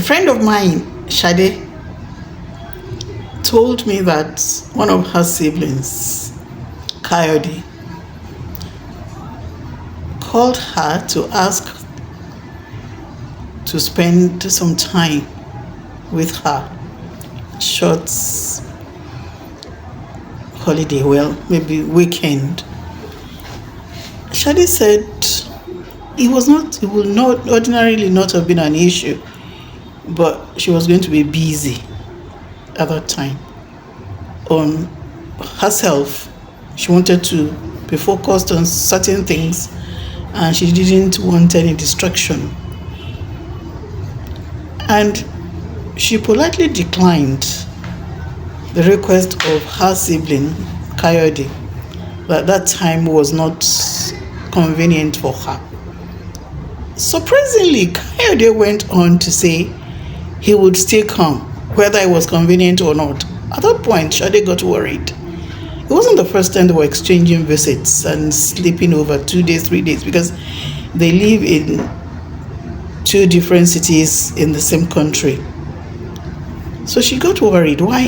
A friend of mine, Shade, told me that one of her siblings, Coyote, called her to ask to spend some time with her. Short holiday, well, maybe weekend. Shadi said it would not ordinarily not have been an issue, but she was going to be busy at that time on herself. She wanted to be focused on certain things, and she didn't want any distraction. And she politely declined the request of her sibling, Coyote, that time was not convenient for her. Surprisingly, Coyote went on to say he would still come, whether it was convenient or not. At that point, Shade got worried. It wasn't the first time they were exchanging visits and sleeping over 2 days, 3 days, because they live in 2 different cities in the same country. So she got worried. Why?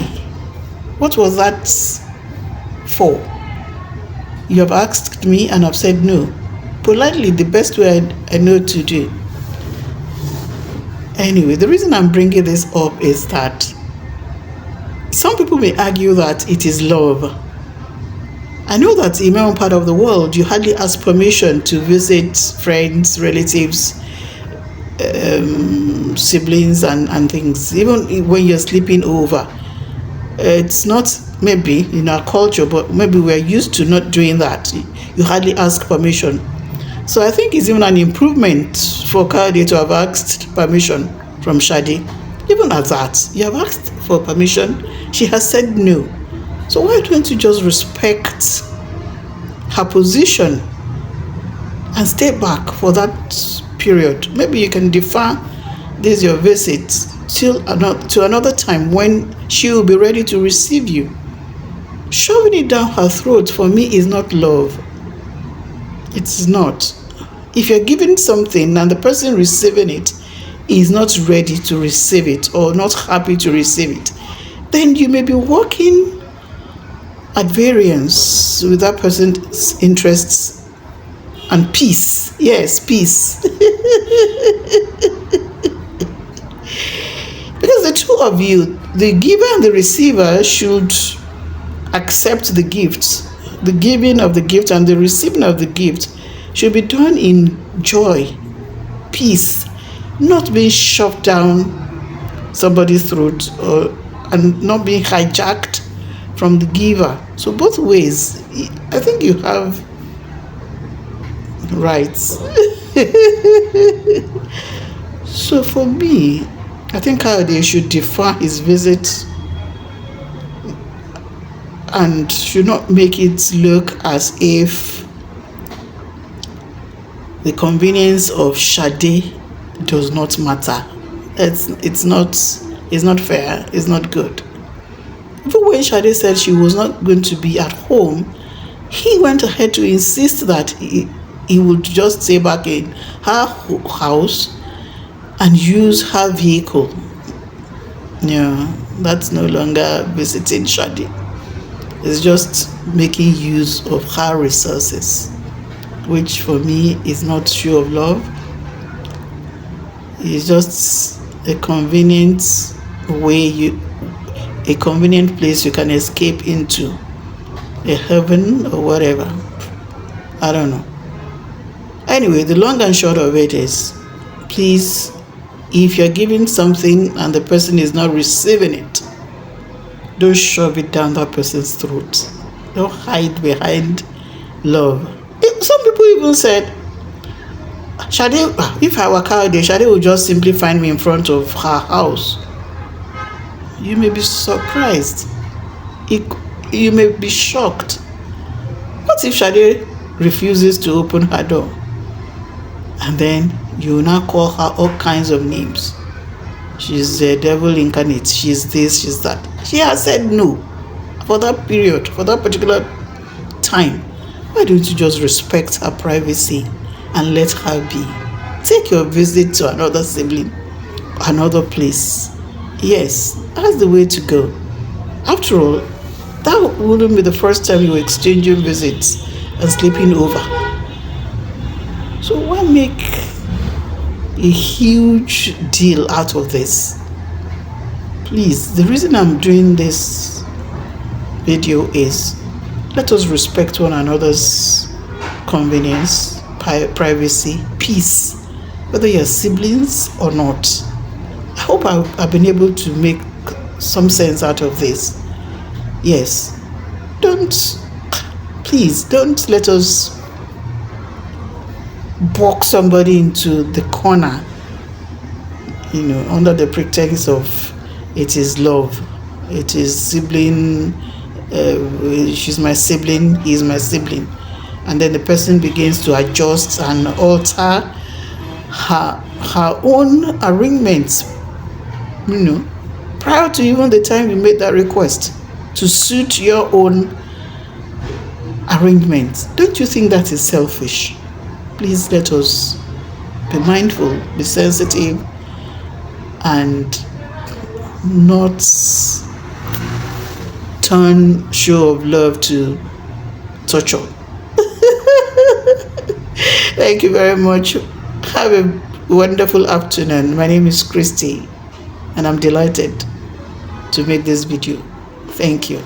What was that for? You have asked me and I've said no. Politely, the best way I know to do. Anyway, the reason I'm bringing this up is that some people may argue that it is love. I know that in my own part of the world, you hardly ask permission to visit friends, relatives, siblings and things, even when you're sleeping over. It's not maybe in our culture, but maybe we're used to not doing that. You hardly ask permission. So I think it's even an improvement for Kade to have asked permission from Shadi. Even at that, you have asked for permission, she has said no. So why don't you just respect her position and stay back for that period? Maybe you can defer this your visit to another time when she will be ready to receive you. Shoving it down her throat for me is not love. It's not. If you're giving something and the person receiving it is not ready to receive it or not happy to receive it, then you may be working at variance with that person's interests and peace. Yes, peace. Because the two of you, the giver and the receiver, should accept the gift. The giving of the gift and the receiving of the gift should be done in joy, peace, not being shoved down somebody's throat and not being hijacked from the giver. So both ways, I think you have rights. So for me, I think Kayode should defer his visit and should not make it look as if the convenience of Shade does not matter. It's not fair, it's not good. Even when Shade said she was not going to be at home, he went ahead to insist that he would just stay back in her house and use her vehicle. Yeah, that's no longer visiting Shade. It's just making use of her resources, which for me is not show of love. It's just a convenient a convenient place you can escape into, a heaven or whatever. I don't know. Anyway, the long and short of it is, please, if you're giving something and the person is not receiving it, don't shove it down that person's throat. Don't hide behind love. Some people even said, Shade, if I were Kayode, Shade would just simply find me in front of her house. You may be surprised. You may be shocked. What if Shade refuses to open her door? And then you now call her all kinds of names. She's the devil incarnate. She's this, she's that. She has said no for that period, for that particular time. Why don't you just respect her privacy and let her be? Take your visit to another sibling another place. Yes, that's the way to go. After all, that wouldn't be the first time you're exchanging visits and sleeping over. So why make a huge deal out of this? Please, the reason I'm doing this video is, let us respect one another's convenience, privacy, peace, whether you're siblings or not. I hope I've been able to make some sense out of this. Yes, please don't let us box somebody into the corner, under the pretext of it is love, it is sibling, she's my sibling, he's my sibling, and then the person begins to adjust and alter her own arrangements, prior to even the time you made that request, to suit your own arrangements. Don't you think that is selfish? Please let us be mindful, be sensitive, and not turn show of love to torture. Thank you very much. Have a wonderful afternoon. My name is Christy, and I'm delighted to make this video. Thank you.